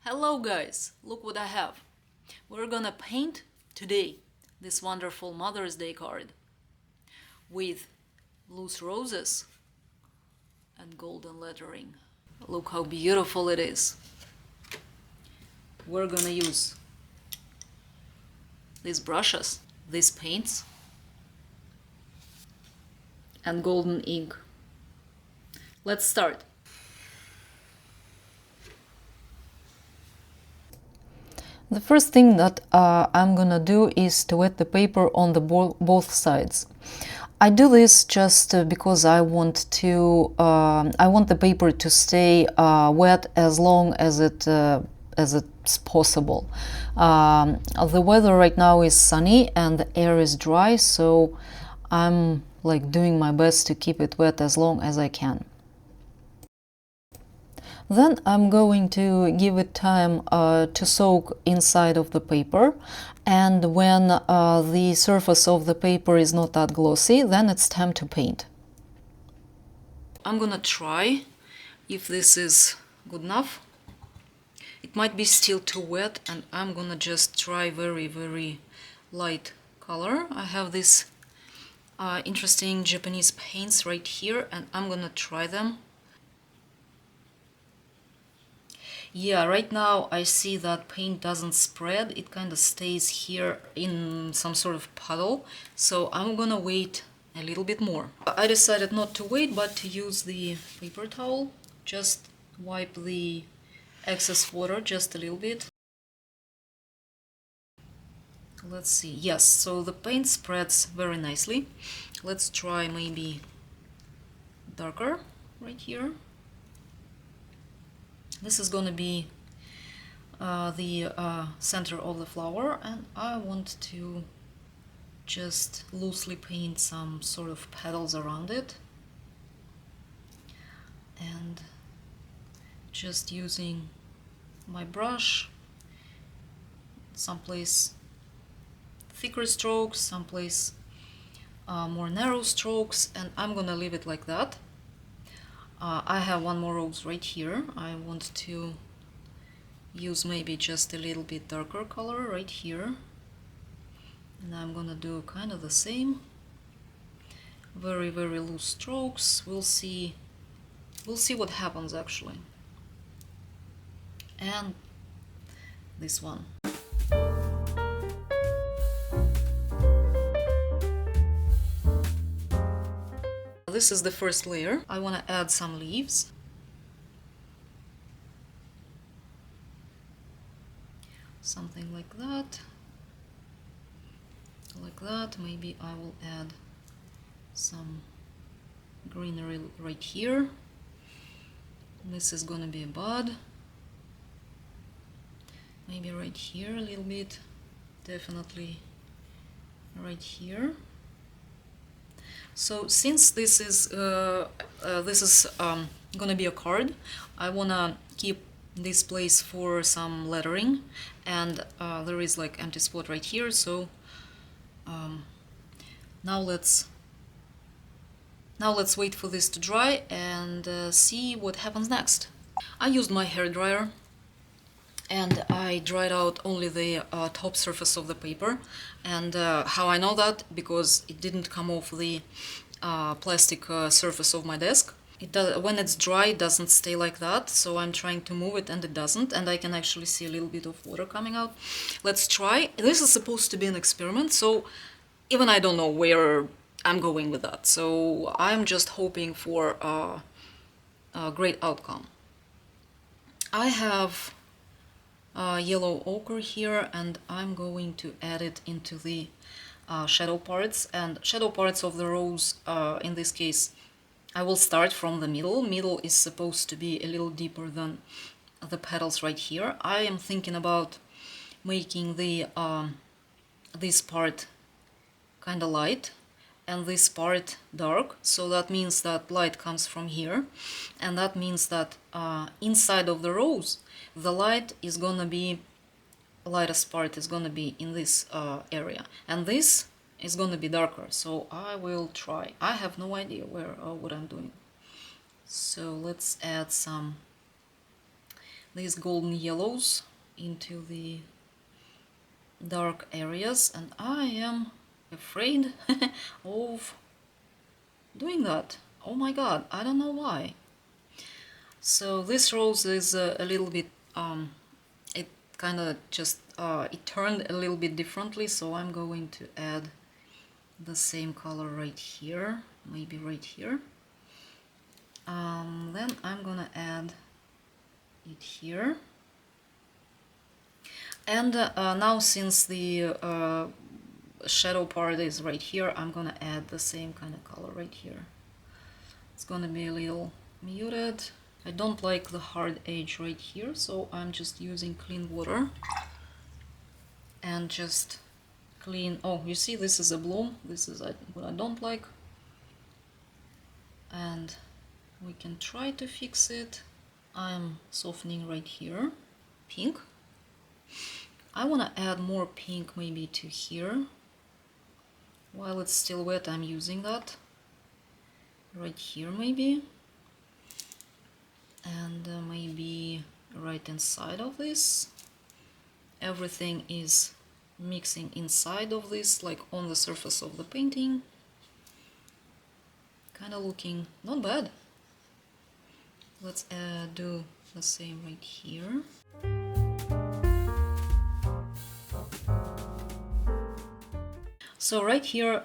Hello guys, look what I have. We're gonna paint today this wonderful Mother's Day card with loose roses and golden lettering. Look how beautiful it is. We're gonna use these brushes, these paints, and golden ink. Let's start. The first thing that I'm gonna do is to wet the paper on the both sides. I do this just because I want the paper to stay wet as long as it's possible. The weather right now is sunny and the air is dry, so I'm like doing my best to keep it wet as long as I can. Then I'm going to give it time to soak inside of the paper, and when the surface of the paper is not that glossy, then it's time to paint. I'm gonna try if this is good enough. It might be still too wet, and I'm gonna just try very light color. I have this interesting Japanese paints right here, and I'm gonna try them. Yeah, right now I see that paint doesn't spread, it kind of stays here in some sort of puddle, so I'm gonna wait a little bit more. I decided not to wait, but to use the paper towel, just wipe the excess water just a little bit. Let's see, yes, so the paint spreads very nicely. Let's try maybe darker right here. This is gonna be the center of the flower, and I want to just loosely paint some sort of petals around it, and just using my brush, someplace thicker strokes, someplace more narrow strokes, and I'm gonna leave it like that. I have one more rose right here. I want to use maybe just a little bit darker color right here, and I'm gonna do kind of the same, very loose strokes. We'll see what happens actually. And this one. This is the first layer. I want to add some leaves. Something like that. Like that. Maybe I will add some greenery right here. This is gonna be a bud. Maybe right here a little bit. Definitely right here. So since this is gonna be a card, I wanna keep this place for some lettering, and there is like empty spot right here. So now let's wait for this to dry and see what happens next. I used my hairdryer, and I dried out only the top surface of the paper. And how I know that? Because it didn't come off the plastic surface of my desk. When it's dry, it doesn't stay like that, so I'm trying to move it and it doesn't, and I can actually see a little bit of water coming out. Let's try. This is supposed to be an experiment, so even I don't know where I'm going with that, so I'm just hoping for a great outcome. I have yellow ochre here, and I'm going to add it into the shadow parts of the rose. In this case, I will start from the middle. Middle is supposed to be a little deeper than the petals right here. I am thinking about making the this part kind of light and this part dark, so that means that light comes from here, and that means that inside of the rose the light is gonna be, lightest part is gonna be in this area, and this is gonna be darker. So I will try. I have no idea what I'm doing. So let's add some these golden yellows into the dark areas, and I am afraid of doing that. Oh my god, I don't know why. So this rose is a little bit, it kind of just, it turned a little bit differently, so I'm going to add the same color right here, maybe right here. Then I'm gonna add it here. And now, since the shadow part is right here, I'm gonna add the same kind of color right here. It's gonna be a little muted. I don't like the hard edge right here, so I'm just using clean water and just clean. Oh, you see, this is a bloom. This is what I don't like. And we can try to fix it. I'm softening right here, pink. I want to add more pink maybe to here. While it's still wet, I'm using that. Right here maybe. And maybe right inside of this. Everything is mixing inside of this, like on the surface of the painting. Kind of looking not bad. Let's do the same right here. So right here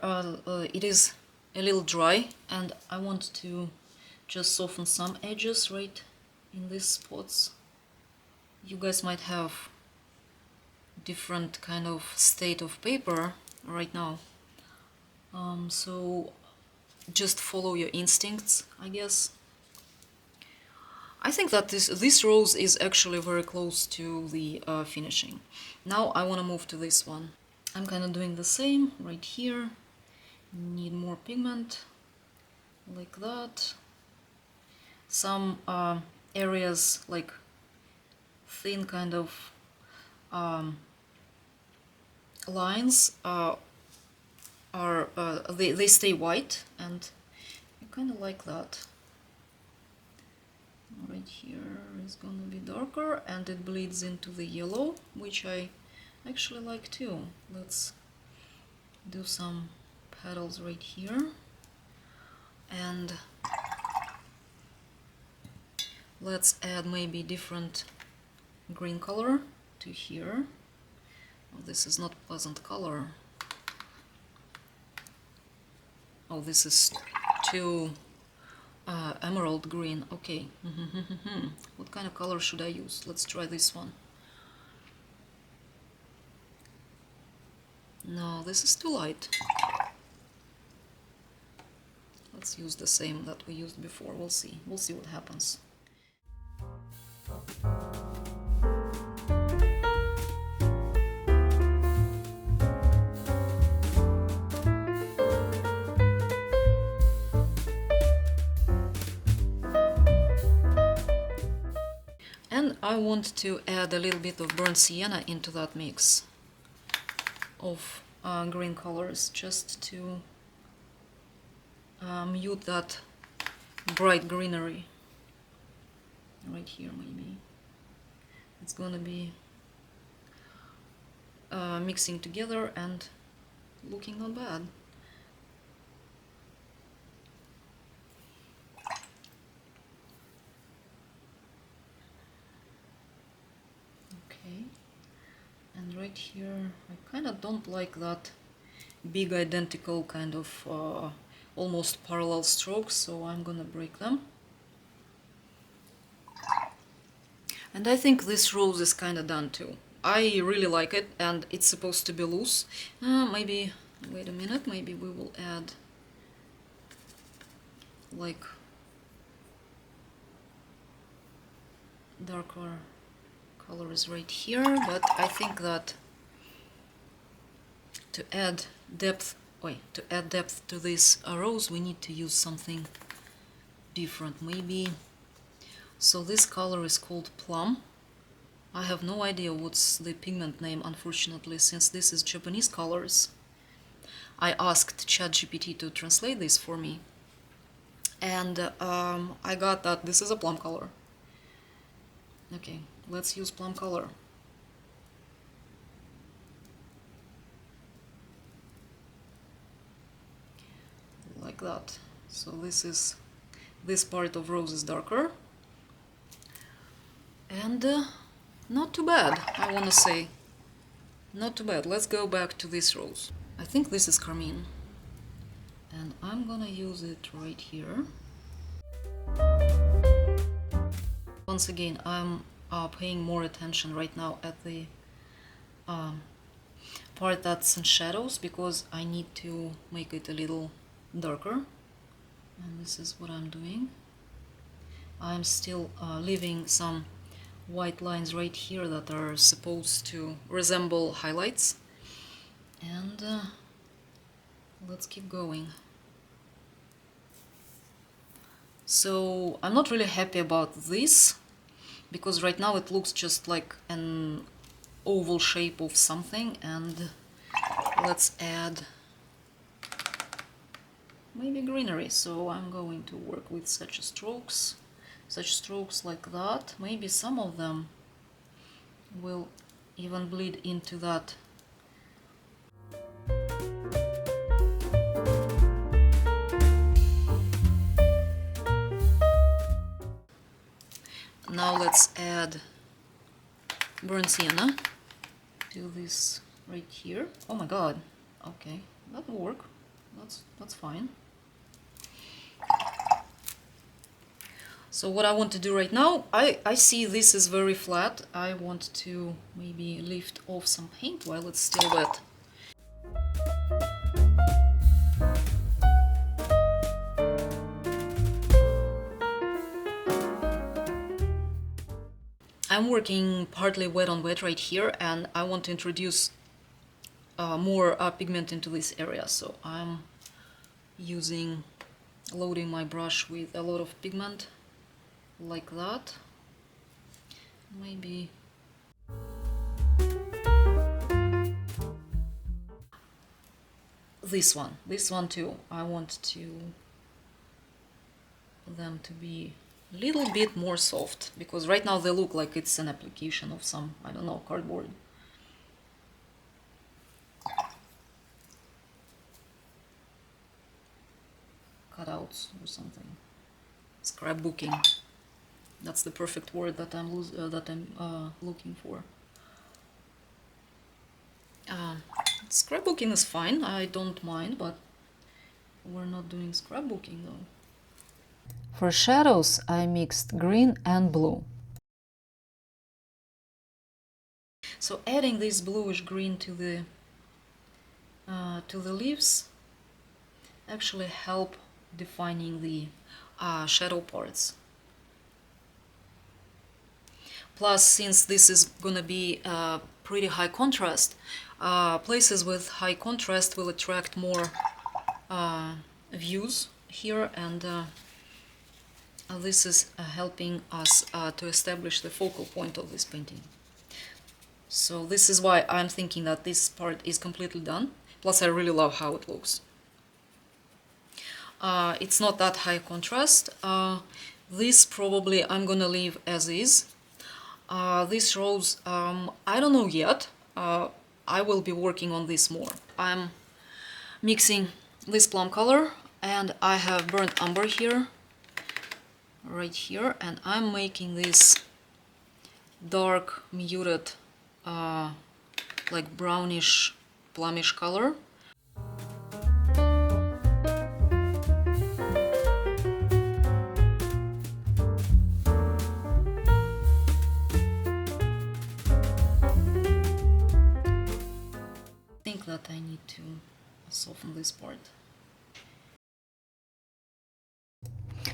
it is a little dry, and I want to just soften some edges right in these spots. You guys might have different kind of state of paper right now, so just follow your instincts, I guess. I think that this rose is actually very close to the finishing. Now I want to move to this one. I'm kind of doing the same right here. Need more pigment, like that. Some areas, like thin kind of lines, they stay white, and I kind of like that. Right here is gonna be darker, and it bleeds into the yellow, which I actually like too. Let's do some petals right here, and let's add maybe different green color to here. Oh, this is not pleasant color. Oh, this is too emerald green. Okay. What kind of color should I use? Let's try this one. No, this is too light. Let's use the same that we used before. We'll see. We'll see what happens. And I want to add a little bit of burnt sienna into that mix of green colors, just to mute that bright greenery. Right here maybe. It's gonna be mixing together and looking not bad. Okay, and right here I kind of don't like that big identical kind of almost parallel strokes, so I'm gonna break them. And I think this rose is kind of done too. I really like it, and it's supposed to be loose. Maybe, wait a minute, maybe we will add like darker colors right here, but I think that to add depth to this rose, we need to use something different, maybe. So this color is called Plum. I have no idea what's the pigment name, unfortunately, since this is Japanese colors. I asked ChatGPT to translate this for me, and I got that this is a plum color. Okay, let's use Plum color. Like that. So this part of rose is darker. And not too bad, I wanna say. Not too bad. Let's go back to this rose. I think this is carmine. And I'm gonna use it right here. Once again, I'm paying more attention right now at the part that's in shadows, because I need to make it a little darker. And this is what I'm doing. I'm still leaving some white lines right here that are supposed to resemble highlights. And let's keep going. So I'm not really happy about this, because right now it looks just like an oval shape of something, and let's add maybe greenery. So I'm going to work with such strokes like that. Maybe some of them will even bleed into that. Now let's add burnt sienna to this right here. Oh my god. Okay, that will work. That's fine. So what I want to do right now, I see this is very flat. I want to maybe lift off some paint while it's still wet. I'm working partly wet on wet right here, and I want to introduce more pigment into this area. So I'm loading my brush with a lot of pigment, like that. Maybe this one too. I want them to be a little bit more soft, because right now they look like it's an application of some, I don't know, cardboard. Cutouts or something. Scrapbooking. That's the perfect word that I'm looking for. Scrapbooking is fine, I don't mind, but we're not doing scrapbooking though. For shadows, I mixed green and blue. So adding this bluish green to the leaves actually help defining the shadow parts. Plus, since this is gonna be pretty high contrast, places with high contrast will attract more views here, and this is helping us to establish the focal point of this painting. So this is why I'm thinking that this part is completely done. Plus, I really love how it looks. It's not that high contrast. This probably I'm gonna leave as is. This rose, I don't know yet. I will be working on this more. I'm mixing this plum color, and I have burnt umber here, right here, and I'm making this dark, muted, like brownish, plumish color. I think that I need to soften this part.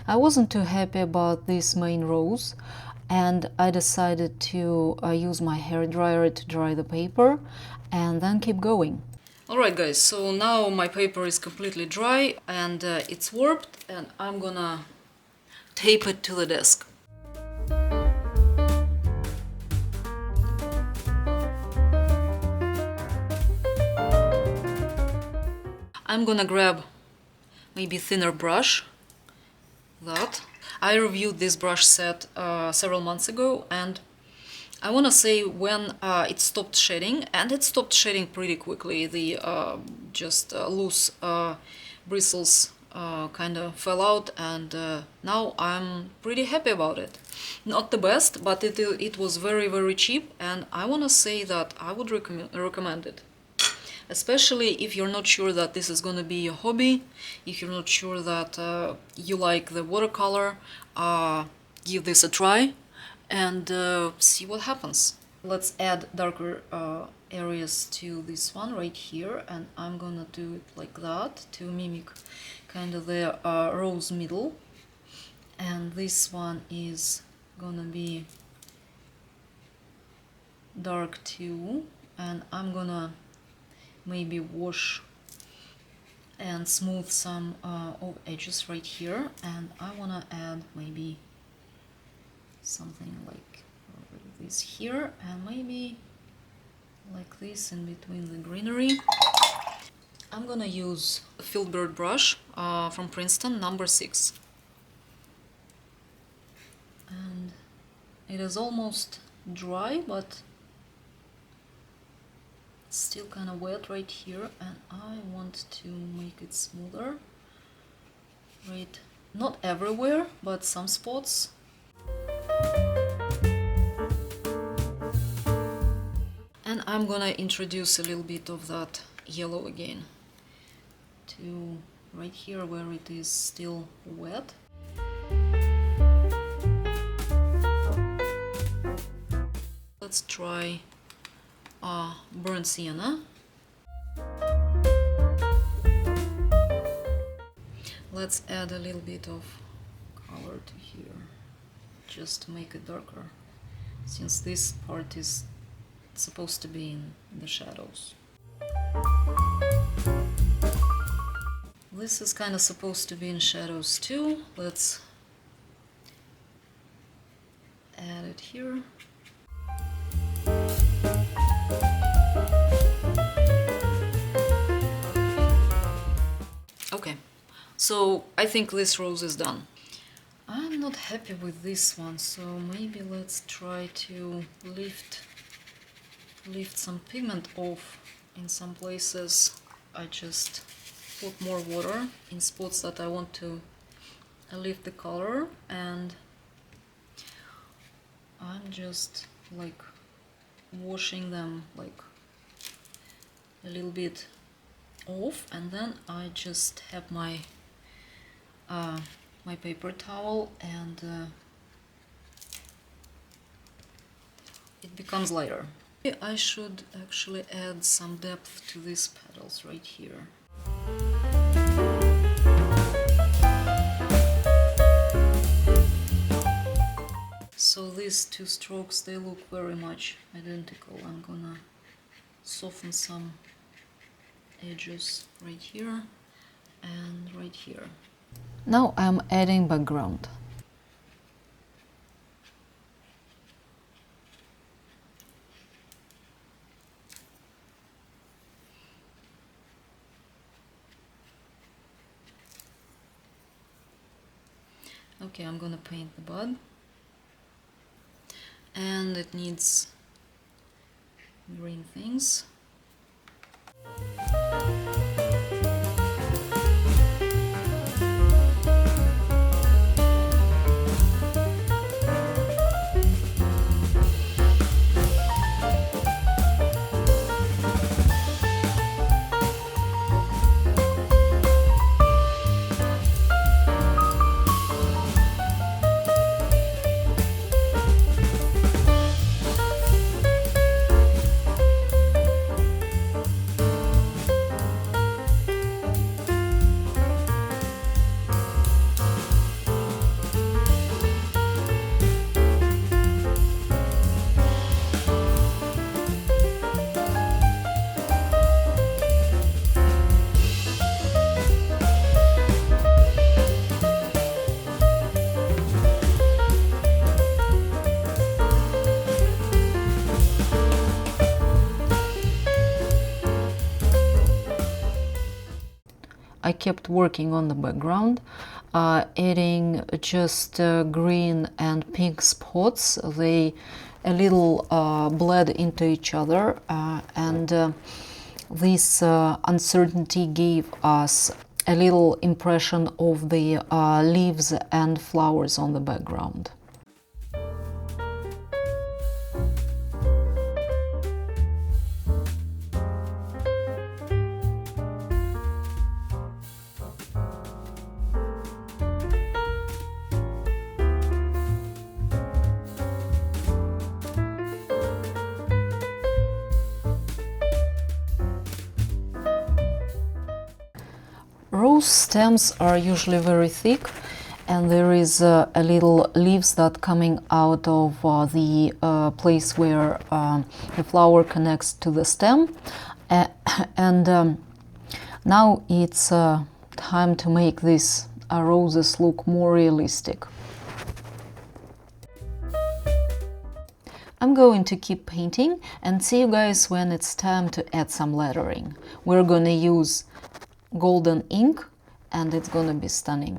I wasn't too happy about this main rose, and I decided to use my hairdryer to dry the paper and then keep going. Alright guys, so now my paper is completely dry and it's warped, and I'm gonna tape it to the desk. I'm gonna grab maybe thinner brush. That I reviewed this brush set several months ago, and I want to say when it stopped shedding, and it stopped shedding pretty quickly. The just loose bristles kind of fell out, and now I'm pretty happy about it. Not the best, but it was very cheap, and I want to say that I would recommend it. Especially if you're not sure that this is going to be your hobby, if you're not sure that you like the watercolor, give this a try and see what happens. Let's add darker areas to this one right here, and I'm gonna do it like that to mimic kind of the rose middle. And this one is gonna be dark too, and I'm gonna maybe wash and smooth some of edges right here, and I wanna add maybe something like this here, and maybe like this in between the greenery. I'm gonna use a Filbert brush from Princeton, number 6. And it is almost dry, but it's still kind of wet right here, and I want to make it smoother. Right, not everywhere, but some spots. And I'm gonna introduce a little bit of that yellow again to right here where it is still wet. Let's try burnt sienna. Let's add a little bit of color to here, just to make it darker, since this part is supposed to be in the shadows. This is kind of supposed to be in shadows too. Let's add it here. Okay, so I think this rose is done. I'm not happy with this one, so maybe let's try to lift some pigment off in some places. I just put more water in spots that I want to lift the color, and I'm just like washing them like a little bit off, and then I just have my my paper towel, and it becomes lighter. I should actually add some depth to these petals right here. So these two strokes, they look very much identical. I'm gonna soften some edges right here and right here. Now I'm adding background. Okay, I'm gonna paint the bud, and it needs green things. I kept working on the background, adding just green and pink spots. They a little bled into each other, and this uncertainty gave us a little impression of the leaves and flowers on the background. Rose stems are usually very thick, and there is a little leaves that coming out of the place where the flower connects to the stem, and now it's time to make these roses look more realistic. I'm going to keep painting and see you guys when it's time to add some lettering. We're gonna use golden ink and it's gonna be stunning.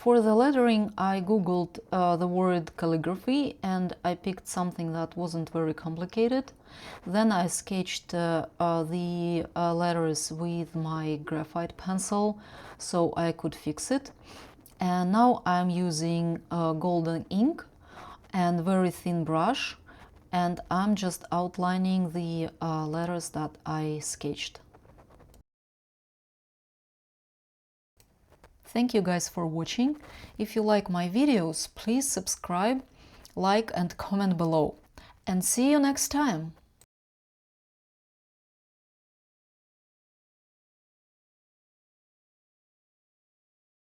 For the lettering, I googled the word calligraphy and I picked something that wasn't very complicated. Then I sketched the letters with my graphite pencil so I could fix it. And now I'm using golden ink and very thin brush, and I'm just outlining the letters that I sketched. Thank you guys for watching. If you like my videos, please subscribe, like and comment below. And see you next time!